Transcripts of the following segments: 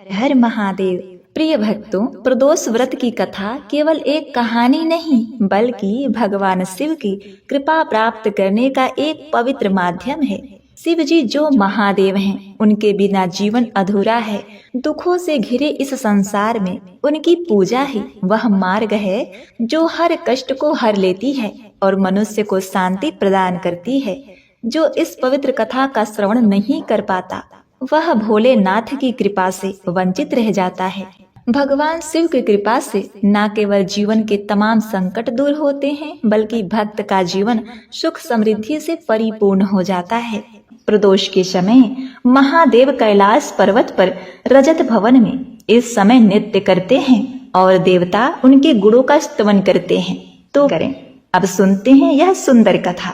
हर महादेव। प्रिय भक्तों, प्रदोष व्रत की कथा केवल एक कहानी नहीं बल्कि भगवान शिव की कृपा प्राप्त करने का एक पवित्र माध्यम है। शिव जी जो महादेव हैं, उनके बिना जीवन अधूरा है। दुखों से घिरे इस संसार में उनकी पूजा ही वह मार्ग है जो हर कष्ट को हर लेती है और मनुष्य को शांति प्रदान करती है। जो इस पवित्र कथा का श्रवण नहीं कर पाता वह भोलेनाथ की कृपा से वंचित रह जाता है। भगवान शिव की कृपा से न केवल जीवन के तमाम संकट दूर होते हैं बल्कि भक्त का जीवन सुख समृद्धि से परिपूर्ण हो जाता है। प्रदोष के समय महादेव कैलाश पर्वत पर रजत भवन में इस समय नृत्य करते हैं और देवता उनके गुणों का स्तवन करते हैं। तो करें, अब सुनते हैं यह सुंदर कथा।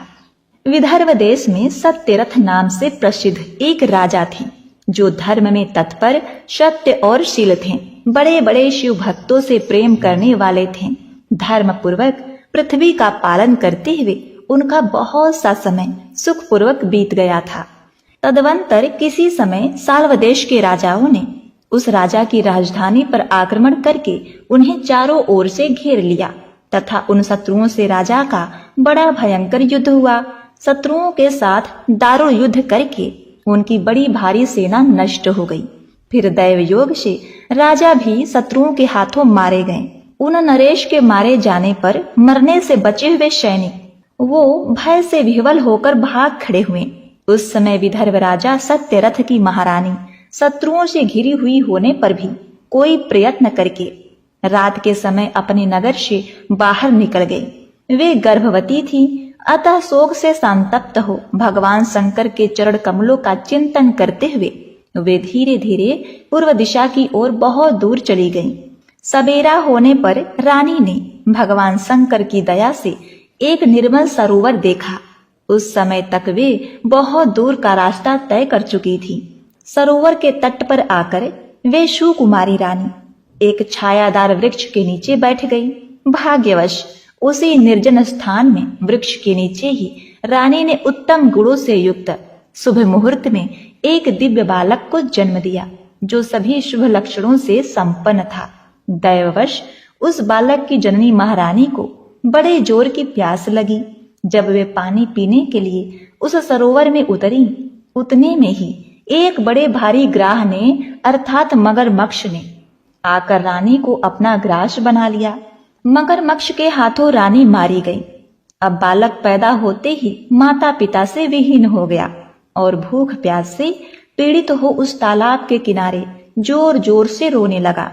विदर्भ देश में सत्यरथ नाम से प्रसिद्ध एक राजा थे जो धर्म में तत्पर, सत्य और शील थे। बड़े बड़े शिव भक्तों से प्रेम करने वाले थे। धर्म पूर्वक पृथ्वी का पालन करते हुए उनका बहुत सा समय सुख पूर्वक बीत गया था। तदवंतर किसी समय साल्व देश के राजाओं ने उस राजा की राजधानी पर आक्रमण करके उन्हें चारों ओर से घेर लिया तथा उन शत्रुओं से राजा का बड़ा भयंकर युद्ध हुआ। शत्रुओं के साथ दारुण युद्ध करके उनकी बड़ी भारी सेना नष्ट हो गई। फिर दैव योग से राजा भी शत्रुओं के हाथों मारे गए। उन नरेश के मारे जाने पर मरने से बचे हुए सैनिक वो भय से विह्वल होकर भाग खड़े हुए। उस समय विदर्भ राजा सत्यरथ की महारानी शत्रुओं से घिरी हुई होने पर भी कोई प्रयत्न करके रात के समय अपने नगर से बाहर निकल गई। वे गर्भवती थी, अतः शोक से संतप्त हो भगवान शंकर के चरण कमलों का चिंतन करते हुए वे धीरे धीरे पूर्व दिशा की ओर बहुत दूर चली गईं। सवेरा होने पर रानी ने भगवान शंकर की दया से एक निर्मल सरोवर देखा। उस समय तक वे बहुत दूर का रास्ता तय कर चुकी थी। सरोवर के तट पर आकर वे सुकुमारी रानी एक छायादार वृक्ष के नीचे बैठ गई। भाग्यवश उसी निर्जन स्थान में वृक्ष के नीचे ही रानी ने उत्तम गुणों से युक्त शुभ मुहूर्त में एक दिव्य बालक को जन्म दिया जो सभी शुभ लक्षणों से संपन्न था। दैववश उस बालक की जननी महारानी को बड़े जोर की प्यास लगी। जब वे पानी पीने के लिए उस सरोवर में उतरी, उतने में ही एक बड़े भारी ग्राह ने अर्थात मगरमच्छ ने आकर रानी को अपना ग्रास बना लिया। मगरमच्छ के हाथों रानी मारी गई। अब बालक पैदा होते ही माता पिता से विहीन हो गया और भूख प्यास से पीड़ित हो उस तालाब के किनारे जोर जोर से रोने लगा।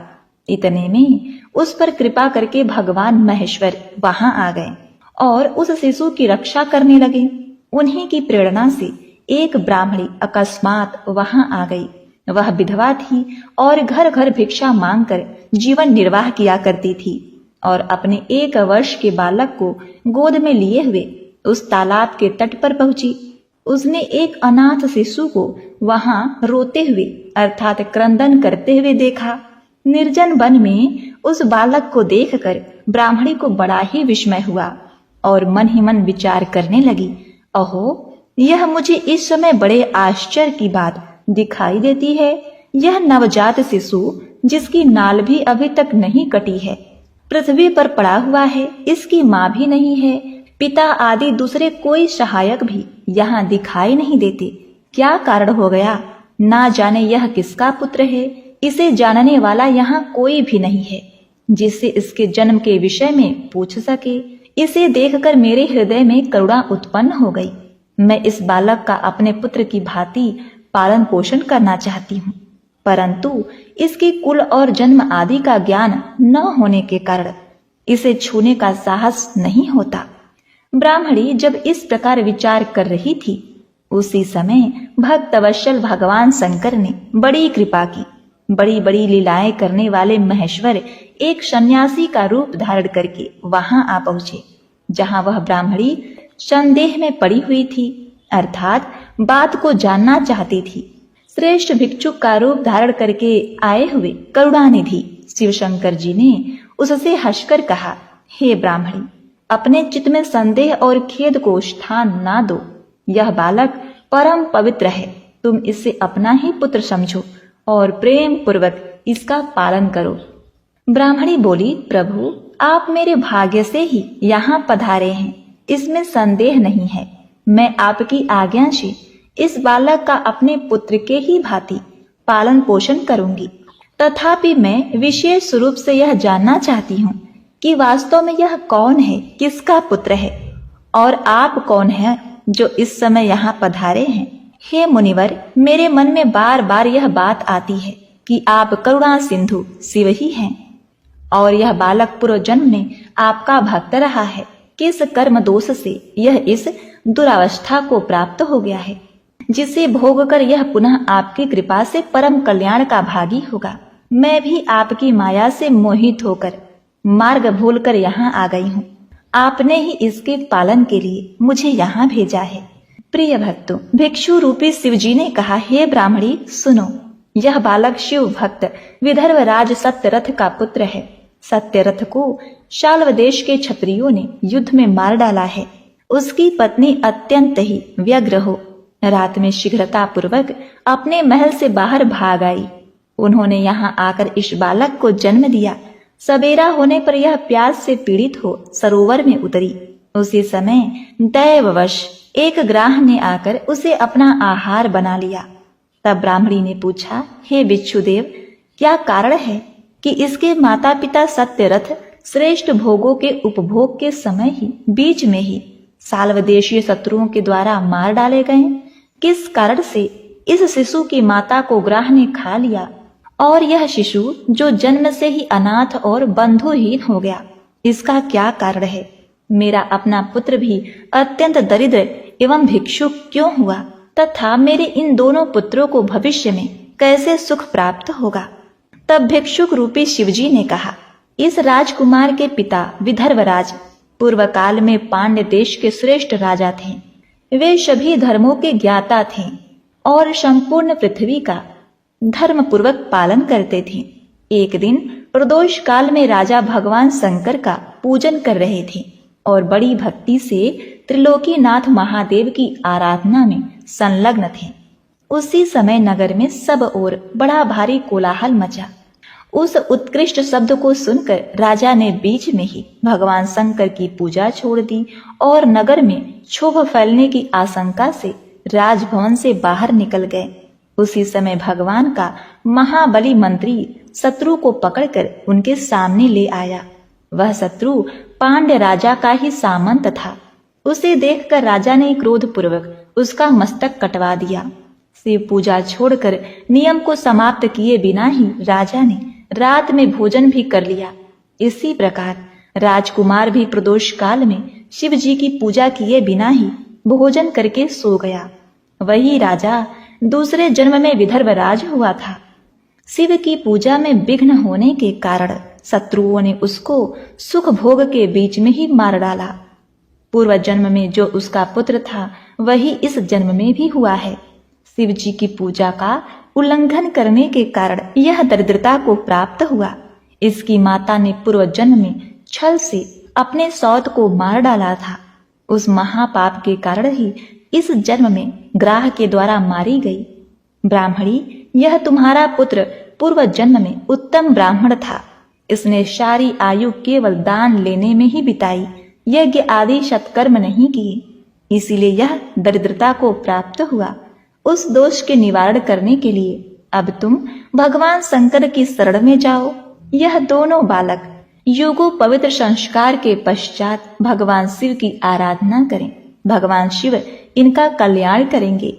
इतने में उस पर कृपा करके भगवान महेश्वर वहां आ गए और उस शिशु की रक्षा करने लगे। उन्हीं की प्रेरणा से एक ब्राह्मणी अकस्मात वहां आ गई। वह विधवा थी और घर घर भिक्षा मांगकर जीवन निर्वाह किया करती थी और अपने 1 वर्ष के बालक को गोद में लिए हुए उस तालाब के तट पर पहुंची। उसने एक अनाथ शिशु को वहां रोते हुए अर्थात क्रंदन करते हुए देखा। निर्जन वन में उस बालक को देखकर ब्राह्मणी को बड़ा ही विस्मय हुआ और मन ही मन विचार करने लगी, अहो, यह मुझे इस समय बड़े आश्चर्य की बात दिखाई देती है। यह नवजात शिशु जिसकी नाल भी अभी तक नहीं कटी है, पृथ्वी पर पड़ा हुआ है। इसकी माँ भी नहीं है, पिता आदि दूसरे कोई सहायक भी यहाँ दिखाई नहीं देते। क्या कारण हो गया? ना जाने यह किसका पुत्र है। इसे जानने वाला यहाँ कोई भी नहीं है जिससे इसके जन्म के विषय में पूछ सके। इसे देखकर मेरे हृदय में करुणा उत्पन्न हो गई। मैं इस बालक का अपने पुत्र की भांति पालन पोषण करना चाहती हूँ, परंतु इसके कुल और जन्म आदि का ज्ञान न होने के कारण इसे छूने का साहस नहीं होता। ब्राह्मणी जब इस प्रकार विचार कर रही थी, उसी समय भक्तवत्सल भगवान शंकर ने बड़ी कृपा की। बड़ी बड़ी लीलाएं करने वाले महेश्वर एक सन्यासी का रूप धारण करके वहां आ पहुंचे जहां वह ब्राह्मणी संदेह में पड़ी हुई थी, अर्थात बात को जानना चाहती थी। श्रेष्ठ भिक्षुक का रूप धारण करके आए हुए करुणानिधि शिव शंकर जी ने उससे हंसकर कहा, हे ब्राह्मणी, अपने चित्त में संदेह और खेद को स्थान ना दो। यह बालक परम पवित्र है। तुम इसे अपना ही पुत्र समझो और प्रेम पूर्वक इसका पालन करो। ब्राह्मणी बोली, प्रभु आप मेरे भाग्य से ही यहाँ पधारे हैं, इसमें संदेह नहीं है। मैं आपकी आज्ञा से इस बालक का अपने पुत्र के ही भांति पालन पोषण करूंगी। तथापि मैं विशेष रूप से यह जानना चाहती हूँ कि वास्तव में यह कौन है, किसका पुत्र है, और आप कौन हैं जो इस समय यहाँ पधारे हैं। हे मुनिवर, मेरे मन में बार बार यह बात आती है कि आप करुणा सिंधु शिव ही हैं, और यह बालक पूर्व जन्म में आपका भक्त रहा है। किस कर्म दोष से यह इस दुरावस्था को प्राप्त हो गया है, जिसे भोग कर यह पुनः आपकी कृपा से परम कल्याण का भागी होगा। मैं भी आपकी माया से मोहित होकर मार्ग भूलकर यहाँ आ गई हूँ। आपने ही इसके पालन के लिए मुझे यहाँ भेजा है। प्रिय भक्तों, भिक्षु रूपी शिवजी ने कहा, हे ब्राह्मणी सुनो, यह बालक शिव भक्त विदर्भ राज सत्यरथ का पुत्र है। सत्यरथ को शाल्व देश के क्षत्रियों ने युद्ध में मार डाला है। उसकी पत्नी अत्यंत ही व्यग्र हो रात में शीघ्रता पूर्वक अपने महल से बाहर भाग आई। उन्होंने यहाँ आकर इस बालक को जन्म दिया। सवेरा होने पर यह प्यास से पीड़ित हो सरोवर में उतरी। उसी समय दैववश एक ग्राह ने आकर उसे अपना आहार बना लिया। तब ब्राह्मणी ने पूछा, हे बिच्छुदेव, क्या कारण है कि इसके माता पिता सत्यरथ श्रेष्ठ भोगों के उपभोग के समय ही बीच में ही साल्वदेशीय शत्रुओं के द्वारा मार डाले गए? किस कारण से इस शिशु की माता को ग्राह ने खा लिया और यह शिशु जो जन्म से ही अनाथ और बंधुहीन हो गया, इसका क्या कारण है? मेरा अपना पुत्र भी अत्यंत दरिद्र एवं भिक्षुक क्यों हुआ, तथा मेरे इन दोनों पुत्रों को भविष्य में कैसे सुख प्राप्त होगा? तब भिक्षुक रूपी शिवजी ने कहा, इस राजकुमार के पिता विदर्भराज पूर्व काल में पांड्य देश के श्रेष्ठ राजा थे। वे सभी धर्मों के ज्ञाता थे और संपूर्ण पृथ्वी का धर्म पूर्वक पालन करते थे। एक दिन प्रदोष काल में राजा भगवान शंकर का पूजन कर रहे थे और बड़ी भक्ति से त्रिलोकीनाथ महादेव की आराधना में संलग्न थे। उसी समय नगर में सब ओर बड़ा भारी कोलाहल मचा। उस उत्कृष्ट शब्द को सुनकर राजा ने बीच में ही भगवान शंकर की पूजा छोड़ दी और नगर में क्षोभ फैलने की आशंका से राजभवन से बाहर निकल गए। उसी समय भगवान का महाबली मंत्री शत्रु को पकड़कर उनके सामने ले आया। वह शत्रु पांड्य राजा का ही सामंत था। उसे देखकर राजा ने क्रोधपूर्वक उसका मस्तक कटवा दिया। शिव पूजा छोड़कर नियम को समाप्त किए बिना ही राजा ने रात में भोजन भी कर लिया। इसी प्रकार राजकुमार भी प्रदोष काल में शिव जी की पूजा किए बिना ही भोजन करके सो गया। वही राजा दूसरे जन्म में विदर्भराज हुआ था। शिव की पूजा में विघ्न होने के कारण शत्रुओं ने उसको सुख भोग के बीच में ही मार डाला। पूर्व जन्म में जो उसका पुत्र था वही इस जन्म में भी हुआ है। शिव जी की पूजा का उल्लंघन करने के कारण यह दरिद्रता को प्राप्त हुआ। इसकी माता ने पूर्व जन्म में छल से अपने सौत को मार डाला था। उस महापाप के कारण ही इस जन्म में ग्राह के द्वारा मारी गई। ब्राह्मणी, यह तुम्हारा पुत्र पूर्व जन्म में उत्तम ब्राह्मण था। इसने सारी आयु केवल दान लेने में ही बिताई, यज्ञ आदि सत्कर्म नहीं किए, इसीलिए यह दरिद्रता को प्राप्त हुआ। उस दोष के निवारण करने के लिए अब तुम भगवान शंकर की शरण में जाओ। यह दोनों बालक युगों पवित्र संस्कार के पश्चात भगवान शिव की आराधना करें। भगवान शिव इनका कल्याण करेंगे।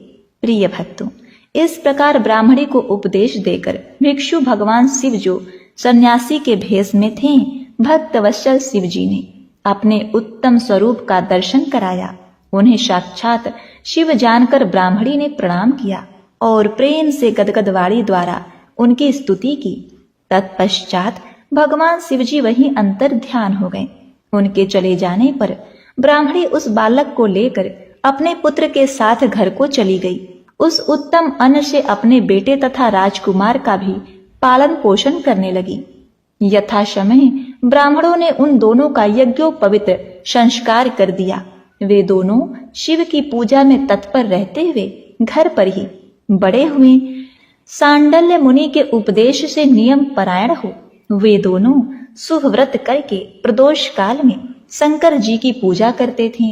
प्रिय भक्तों, इस प्रकार ब्राह्मणी को उपदेश देकर भिक्षु भगवान शिव जो सन्यासी के भेष में थे, भक्त वत्सल शिव जी ने अपने उत्तम स्वरूप का दर्शन कराया। उन्हें साक्षात शिव जानकर ब्राह्मणी ने प्रणाम किया और प्रेम से गदगद वाणी द्वारा उनकी स्तुति की। तत्पश्चात भगवान शिवजी वहीं अंतर ध्यान हो गए। उनके चले जाने पर ब्राह्मणी उस बालक को लेकर अपने पुत्र के साथ घर को चली गई। उस उत्तम अन्न से अपने बेटे तथा राजकुमार का भी पालन पोषण करने लगी। यथा समय ब्राह्मणों ने उन दोनों का यज्ञोपवीत संस्कार कर दिया। वे दोनों शिव की पूजा में तत्पर रहते हुए घर पर ही बड़े हुए। सांडल्य मुनि के उपदेश से नियम परायण हो वे दोनों शुभ व्रत करके प्रदोष काल में शंकर जी की पूजा करते थे।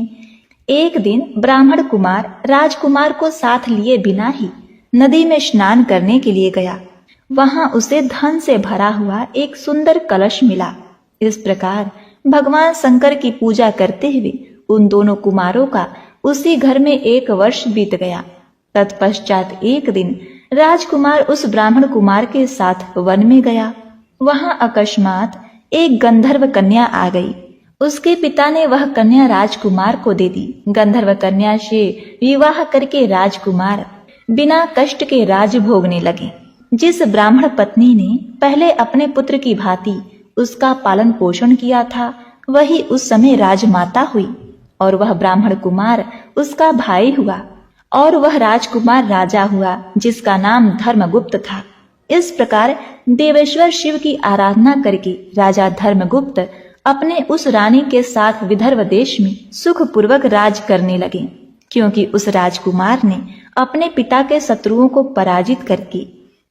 एक दिन ब्राह्मण कुमार राजकुमार को साथ लिए बिना ही नदी में स्नान करने के लिए गया। वहां उसे धन से भरा हुआ एक सुंदर कलश मिला। इस प्रकार भगवान शंकर की पूजा करते हुए उन दोनों कुमारों का उसी घर में 1 वर्ष बीत गया। तत्पश्चात एक दिन राजकुमार उस ब्राह्मण कुमार के साथ वन में गया। वहां अकस्मात एक गंधर्व कन्या आ गई। उसके पिता ने वह कन्या राजकुमार को दे दी। गंधर्व कन्या से विवाह करके राजकुमार बिना कष्ट के राज भोगने लगे। जिस ब्राह्मण पत्नी ने पहले अपने पुत्र की भांति उसका पालन पोषण किया था वही उस समय राजमाता हुई और वह ब्राह्मण कुमार उसका भाई हुआ और वह राजकुमार राजा हुआ जिसका नाम धर्मगुप्त था। इस प्रकार देवेश्वर शिव की आराधना करके राजा धर्मगुप्त अपने उस रानी के साथ विदर्भ देश में सुखपूर्वक राज करने लगे, क्योंकि उस राजकुमार ने अपने पिता के शत्रुओं को पराजित करके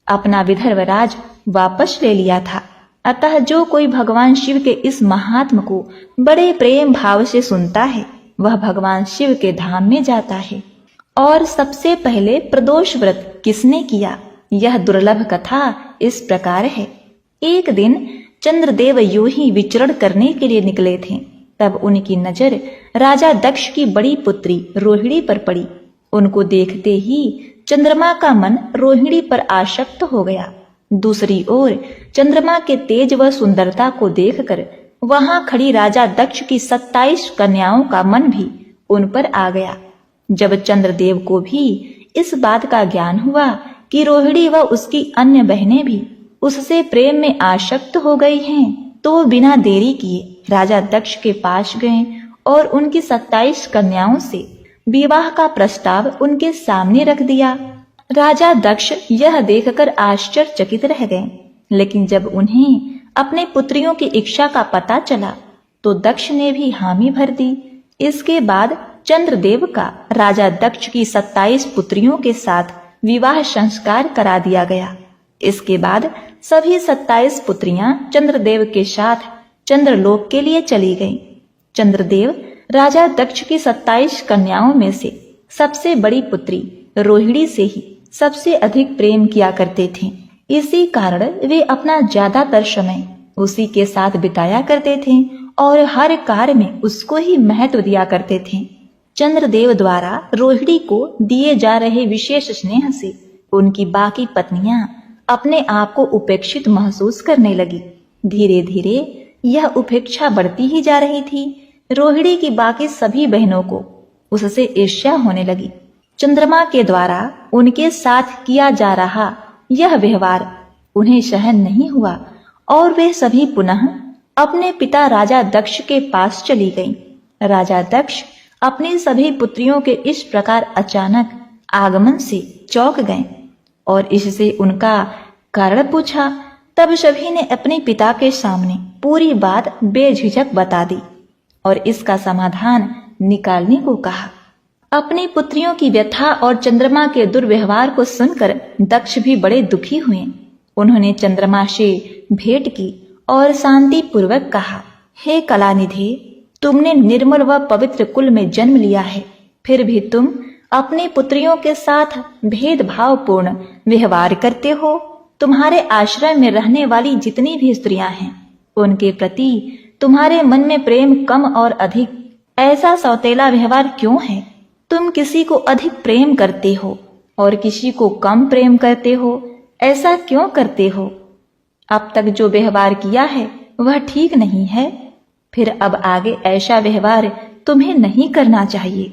अपना विदर्भ राज वापस ले लिया था। अतः जो कोई भगवान शिव के इस महात्म को बड़े प्रेम भाव से सुनता है वह भगवान शिव के धाम में जाता है। और सबसे पहले प्रदोष व्रत किसने किया, यह दुर्लभ कथा इस प्रकार है। एक दिन चंद्रदेव यूं ही विचरण करने के लिए निकले थे। तब उनकी नजर राजा दक्ष की बड़ी पुत्री रोहिणी पर पड़ी। उनको देखते ही चंद्रमा का मन रोहिणी पर आसक्त हो गया। दूसरी ओर चंद्रमा के तेज व सुंदरता को देखकर वहां खड़ी राजा दक्ष की 27 कन्याओं का मन भी उन पर आ गया। जब चंद्रदेव को भी इस बात का ज्ञान हुआ कि रोहिणी व उसकी अन्य बहनें भी उससे प्रेम में आसक्त हो गई हैं, तो बिना देरी किए राजा दक्ष के पास गए और उनकी 27 कन्याओं से विवाह का प्रस्ताव उनके सामने रख दिया। राजा दक्ष यह देखकर आश्चर्यचकित रह गए, लेकिन जब उन्हें अपने पुत्रियों की इच्छा का पता चला तो दक्ष ने भी हामी भर दी। इसके बाद चंद्रदेव का राजा दक्ष की 27 पुत्रियों के साथ विवाह संस्कार करा दिया गया। इसके बाद सभी 27 पुत्रियां चंद्रदेव के साथ चंद्रलोक के लिए चली गईं। चंद्रदेव राजा दक्ष की 27 कन्याओं में से सबसे बड़ी पुत्री रोहिणी से ही सबसे अधिक प्रेम किया करते थे। इसी कारण वे अपना ज्यादातर समय उसी के साथ बिताया करते थे और हर कार्य में उसको ही महत्व दिया करते थे। चंद्रदेव द्वारा रोहिणी को दिए जा रहे विशेष स्नेह से उनकी बाकी पत्नियां अपने आप को उपेक्षित महसूस करने लगी। धीरे धीरे यह उपेक्षा बढ़ती ही जा रही थी। रोहिणी की बाकी सभी बहनों को उससे ईर्ष्या होने लगी। चंद्रमा के द्वारा उनके साथ किया जा रहा यह व्यवहार उन्हें सहन नहीं हुआ और वे सभी पुनः अपने पिता राजा दक्ष के पास चली गईं। राजा दक्ष अपनी सभी पुत्रियों के इस प्रकार अचानक आगमन से चौंक गए और इससे उनका कारण पूछा। तब सभी ने अपने पिता के सामने पूरी बात बेझिझक बता दी और इसका समाधान निकालने को कहा। अपनी पुत्रियों की व्यथा और चंद्रमा के दुर्व्यवहार को सुनकर दक्ष भी बड़े दुखी हुए। उन्होंने चंद्रमा से भेंट की और शांति पूर्वक कहा, हे कलानिधि, तुमने निर्मल व पवित्र कुल में जन्म लिया है, फिर भी तुम अपनी पुत्रियों के साथ भेदभावपूर्ण व्यवहार करते हो। तुम्हारे आश्रय में रहने वाली जितनी भी स्त्रियां हैं उनके प्रति तुम्हारे मन में प्रेम कम और अधिक, ऐसा सौतेला व्यवहार क्यों है? तुम किसी को अधिक प्रेम करते हो और किसी को कम प्रेम करते हो, ऐसा क्यों करते हो? अब तक जो व्यवहार किया है वह ठीक नहीं है, फिर अब आगे ऐसा व्यवहार तुम्हें नहीं करना चाहिए।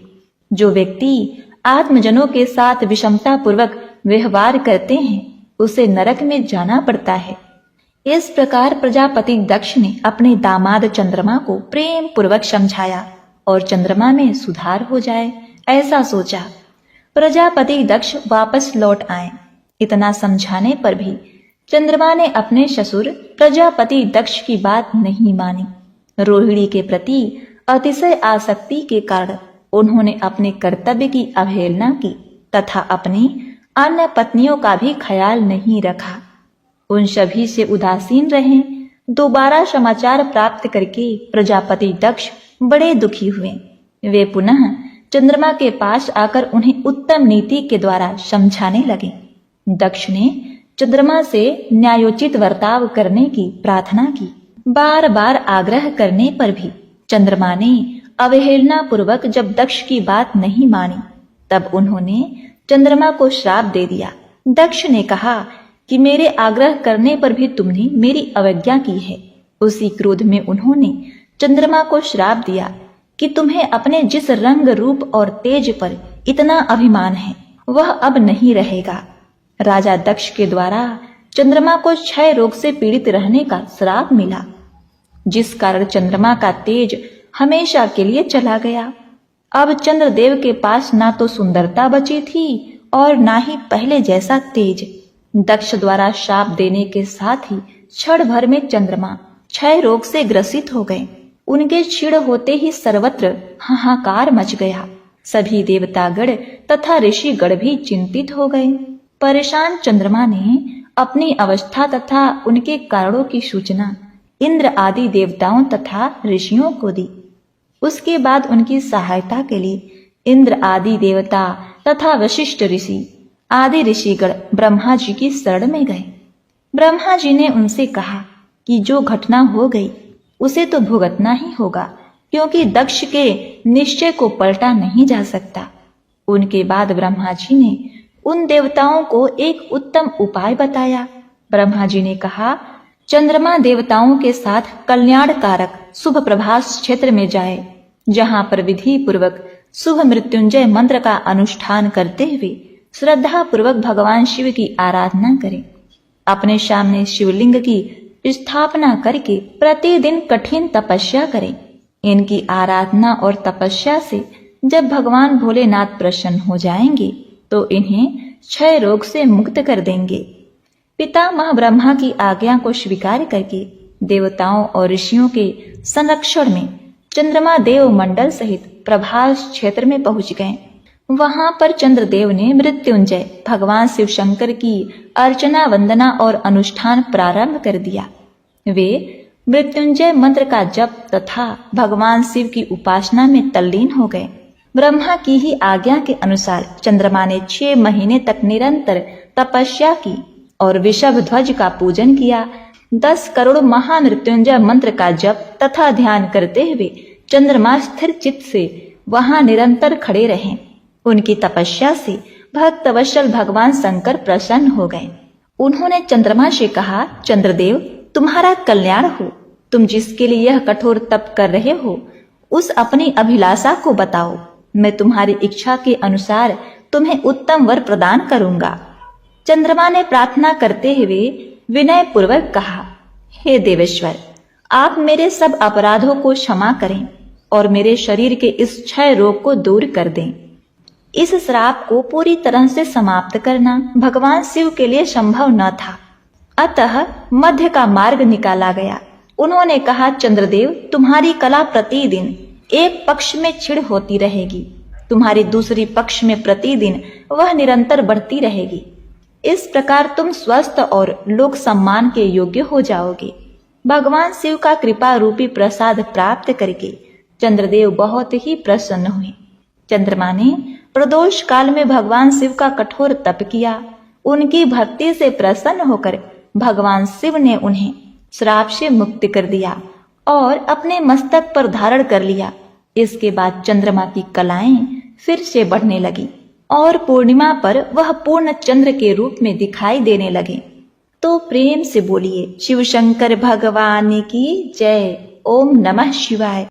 जो व्यक्ति आत्मजनों के साथ विषमता पूर्वक व्यवहार करते हैं उसे नरक में जाना पड़ता है। इस प्रकार प्रजापति दक्ष ने अपने दामाद चंद्रमा को प्रेम पूर्वक समझाया और चंद्रमा में सुधार हो जाए ऐसा सोचा। प्रजापति दक्ष वापस लौट आए। इतना समझाने पर भी चंद्रमा ने अपने ससुर प्रजापति दक्ष की बात नहीं मानी। रोहिणी के प्रति अतिशय आसक्ति के कारण उन्होंने अपने कर्तव्य की अवहेलना की तथा अपनी अन्य पत्नियों का भी ख्याल नहीं रखा। उन सभी से उदासीन रहे। दोबारा समाचार प्राप्त करके प्रजापति दक्ष बड़े दुखी हुए। वे पुनः चंद्रमा के पास आकर उन्हें उत्तम नीति के द्वारा समझाने लगे। दक्ष ने चंद्रमा से न्यायोचित बर्ताव करने की प्रार्थना की। बार बार आग्रह करने पर भी चंद्रमा ने अवहेलना पूर्वक जब दक्ष की बात नहीं मानी, तब उन्होंने चंद्रमा को श्राप दे दिया। दक्ष ने कहा कि मेरे आग्रह करने पर भी तुमने मेरी अवज्ञा की है। उसी क्रोध में उन्होंने चंद्रमा को श्राप दिया कि तुम्हें अपने जिस रंग, रूप और तेज पर इतना अभिमान है, वह अब नहीं रहेगा। राजा दक्ष के द्वारा चंद्रमा को क्षय रोग से पीड़ित रहने का श्राप मिला, जिस कारण चंद्रमा का तेज हमेशा के लिए चला गया। अब चंद्रदेव के पास ना तो सुंदरता बची थी और ना ही पहले जैसा तेज। दक्ष द्वारा शाप देने के साथ ही क्षण भर में चंद्रमा क्षय रोग से ग्रसित हो गए। उनके क्षीण होते ही सर्वत्र हाहाकार मच गया। सभी देवतागण तथा ऋषिगण भी चिंतित हो गए। परेशान चंद्रमा ने अपनी अवस्था तथा उनके कारणों की सूचना इंद्र आदि देवताओं तथा ऋषियों को दी। उसके बाद उनकी सहायता के लिए इंद्र आदि देवता तथा वशिष्ठ ऋषि आदि ऋषिगण ब्रह्मा जी की शरण में गए। ब्रह्मा जी ने उनसे कहा कि जो घटना हो गई उसे तो भुगतना ही होगा, क्योंकि दक्ष के निश्चय को पलटा नहीं जा सकता। उनके बाद ब्रह्मा जी ने उन देवताओं को एक उत्तम उपाय बताया। ब्रह्मा जी ने कहा, चंद्रमा देवताओं के साथ कल्याण कारक शुभ प्रभास क्षेत्र में जाए, जहां पर विधि पूर्वक शुभ मृत्युंजय मंत्र का अनुष्ठान करते हुए श्रद्धा पूर्वक भगवान शिव की आराधना करें। अपने सामने शिवलिंग की स्थापना करके प्रतिदिन कठिन तपस्या करें। इनकी आराधना और तपस्या से जब भगवान भोलेनाथ प्रसन्न हो जाएंगे तो इन्हें क्षय रोग से मुक्त कर देंगे। पितामह ब्रह्मा की आज्ञा को स्वीकार करके देवताओं और ऋषियों के संरक्षण में चंद्रमा देव मंडल सहित प्रभास क्षेत्र में पहुंच गए। वहां पर चंद्रदेव ने मृत्युंजय भगवान शिव शंकर की अर्चना, वंदना और अनुष्ठान प्रारंभ कर दिया। वे मृत्युंजय मंत्र का जप तथा भगवान शिव की उपासना में तल्लीन हो गए। ब्रह्मा की ही आज्ञा के अनुसार चंद्रमा ने 6 महीने तक निरंतर तपस्या की और वृषभ ध्वज का पूजन किया। 10 करोड़ महामृत्युंजय मंत्र का जप तथा ध्यान करते हुए चंद्रमा स्थिर चित्त से वहां निरंतर खड़े रहे। उनकी तपस्या से भक्तवत्सल भगवान शंकर प्रसन्न हो गए। उन्होंने चंद्रमा से कहा, चंद्रदेव, तुम्हारा कल्याण हो। तुम जिसके लिए यह कठोर तप कर रहे हो, उस अपनी अभिलाषा को बताओ। मैं तुम्हारी इच्छा के अनुसार तुम्हें उत्तम वर प्रदान करूंगा। चंद्रमा ने प्रार्थना करते हुए विनय पूर्वक कहा, हे देवेश्वर, आप मेरे सब अपराधों को क्षमा करें और मेरे शरीर के इस क्षय रोग को दूर कर दें। इस श्राप को पूरी तरह से समाप्त करना भगवान शिव के लिए संभव न था, अतः मध्य का मार्ग निकाला गया। उन्होंने कहा, चंद्रदेव, तुम्हारी कला प्रतिदिन एक पक्ष में क्षीण होती रहेगी, तुम्हारी दूसरी पक्ष में प्रतिदिन वह निरंतर बढ़ती रहेगी। इस प्रकार तुम स्वस्थ और लोक सम्मान के योग्य हो जाओगे। भगवान शिव का कृपा रूपी प्रसाद प्राप्त करके चंद्रदेव बहुत ही प्रसन्न हुए। चंद्रमा ने प्रदोष काल में भगवान शिव का कठोर तप किया। उनकी भक्ति से प्रसन्न होकर भगवान शिव ने उन्हें श्राप से मुक्त कर दिया और अपने मस्तक पर धारण कर लिया। इसके बाद चंद्रमा की कलाएं फिर से बढ़ने लगी और पूर्णिमा पर वह पूर्ण चंद्र के रूप में दिखाई देने लगे। तो प्रेम से बोलिए शिव शंकर भगवान की जय। ओम नमः शिवाय।